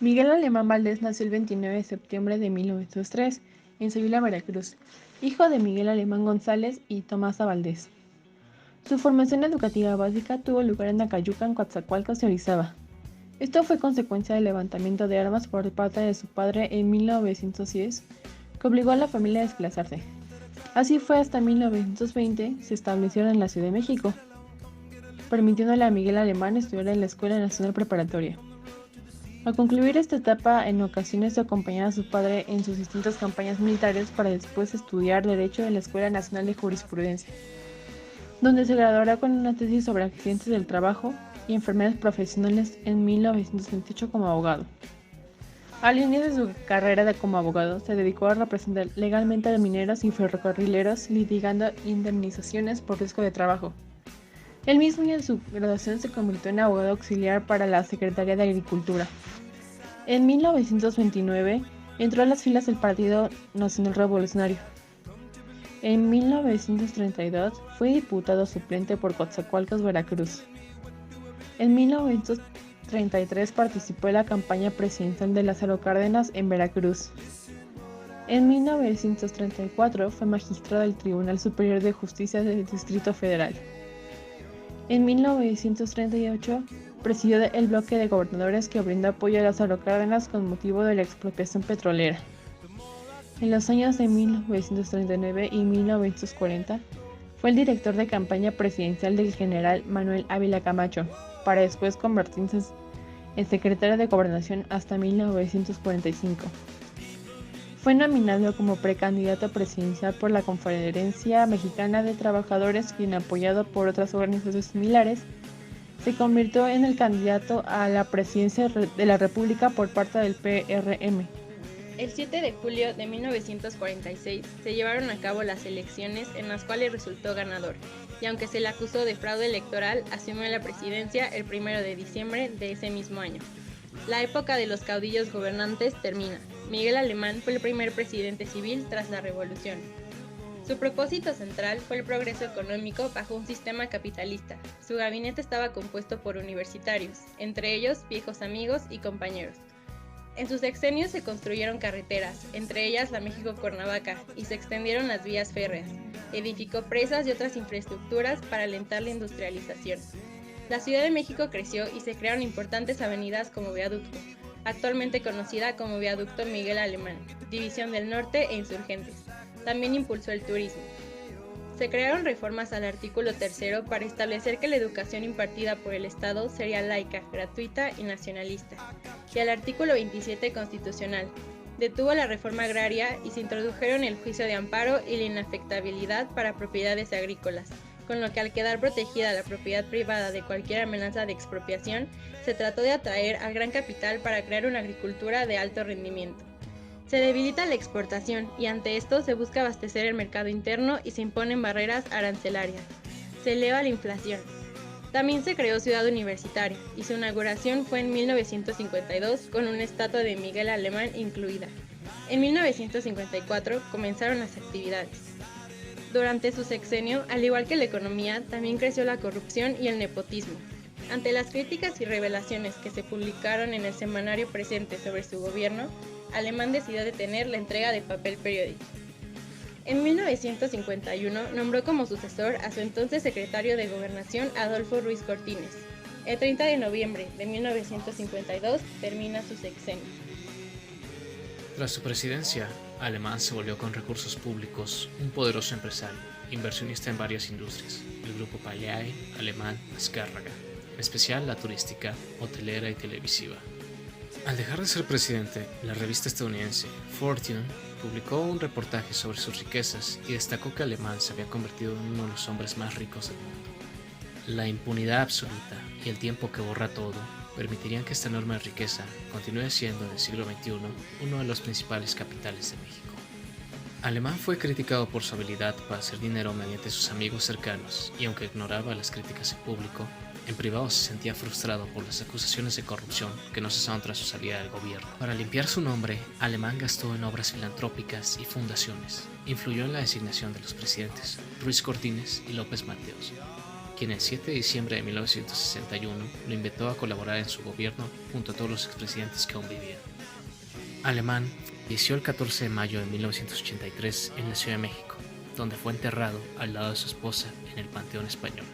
Miguel Alemán Valdés nació el 29 de septiembre de 1903 en Sevilla, Veracruz, hijo de Miguel Alemán González y Tomasa Valdés. Su formación educativa básica tuvo lugar en Acayucan, Coatzacoalcos y Orizaba. Esto fue consecuencia del levantamiento de armas por parte de su padre en 1910, que obligó a la familia a desplazarse. Así fue hasta 1920 se establecieron en la Ciudad de México, permitiéndole a Miguel Alemán estudiar en la Escuela Nacional Preparatoria. Al concluir esta etapa, en ocasiones acompañaba a su padre en sus distintas campañas militares para después estudiar Derecho en la Escuela Nacional de Jurisprudencia, donde se graduará con una tesis sobre accidentes del trabajo y enfermedades profesionales en 1928 como abogado. Al inicio de su carrera como abogado, se dedicó a representar legalmente a mineros y ferrocarrileros litigando indemnizaciones por riesgo de trabajo. Él mismo en su graduación se convirtió en abogado auxiliar para la Secretaría de Agricultura. En 1929 entró a las filas del Partido Nacional Revolucionario. En 1932 fue diputado suplente por Coatzacoalcos, Veracruz. En 1933 participó en la campaña presidencial de Lázaro Cárdenas en Veracruz. En 1934 fue magistrado del Tribunal Superior de Justicia del Distrito Federal. En 1938 presidió el bloque de gobernadores que brindó apoyo a Lázaro Cárdenas con motivo de la expropiación petrolera. En los años de 1939 y 1940 fue el director de campaña presidencial del general Manuel Ávila Camacho, para después convertirse en secretario de Gobernación hasta 1945. Fue nominado como precandidato presidencial por la Conferencia Mexicana de Trabajadores, quien, apoyado por otras organizaciones similares, se convirtió en el candidato a la presidencia de la República por parte del PRM. El 7 de julio de 1946 se llevaron a cabo las elecciones en las cuales resultó ganador, y aunque se le acusó de fraude electoral, asumió la presidencia el 1 de diciembre de ese mismo año. La época de los caudillos gobernantes termina. Miguel Alemán fue el primer presidente civil tras la revolución. Su propósito central fue el progreso económico bajo un sistema capitalista. Su gabinete estaba compuesto por universitarios, entre ellos viejos amigos y compañeros. En sus sexenios se construyeron carreteras, entre ellas la México-Cuernavaca, y se extendieron las vías férreas. Edificó presas y otras infraestructuras para alentar la industrialización. La Ciudad de México creció y se crearon importantes avenidas como Viaducto, actualmente conocida como Viaducto Miguel Alemán, División del Norte e Insurgentes. También impulsó el turismo. Se crearon reformas al artículo 3 para establecer que la educación impartida por el Estado sería laica, gratuita y nacionalista, y al artículo 27 constitucional. Detuvo la reforma agraria y se introdujeron el juicio de amparo y la inafectabilidad para propiedades agrícolas, con lo que al quedar protegida la propiedad privada de cualquier amenaza de expropiación, se trató de atraer al gran capital para crear una agricultura de alto rendimiento. Se debilita la exportación y ante esto se busca abastecer el mercado interno y se imponen barreras arancelarias. Se eleva la inflación. También se creó Ciudad Universitaria y su inauguración fue en 1952 con una estatua de Miguel Alemán incluida. En 1954 comenzaron las actividades. Durante su sexenio, al igual que la economía, también creció la corrupción y el nepotismo. Ante las críticas y revelaciones que se publicaron en el semanario Presente sobre su gobierno, Alemán decidió detener la entrega de papel periódico. En 1951 nombró como sucesor a su entonces secretario de Gobernación Adolfo Ruiz Cortines. El 30 de noviembre de 1952 termina su sexenio. Tras su presidencia, Alemán se volvió con recursos públicos un poderoso empresario, inversionista en varias industrias, el grupo Paleae, Alemán, Azcárraga, en especial la turística, hotelera y televisiva. Al dejar de ser presidente, la revista estadounidense Fortune publicó un reportaje sobre sus riquezas y destacó que Alemán se había convertido en uno de los hombres más ricos del mundo. La impunidad absoluta y el tiempo que borra todo permitirían que esta enorme riqueza continúe siendo en el siglo XXI uno de los principales capitales de México. Alemán fue criticado por su habilidad para hacer dinero mediante sus amigos cercanos y aunque ignoraba las críticas en público, en privado se sentía frustrado por las acusaciones de corrupción que no cesaban tras su salida del gobierno. Para limpiar su nombre, Alemán gastó en obras filantrópicas y fundaciones. Influyó en la designación de los presidentes Ruiz Cortines y López Mateos, quien el 7 de diciembre de 1961 lo invitó a colaborar en su gobierno junto a todos los expresidentes que aún vivían. Alemán falleció el 14 de mayo de 1983 en la Ciudad de México, donde fue enterrado al lado de su esposa en el Panteón Español.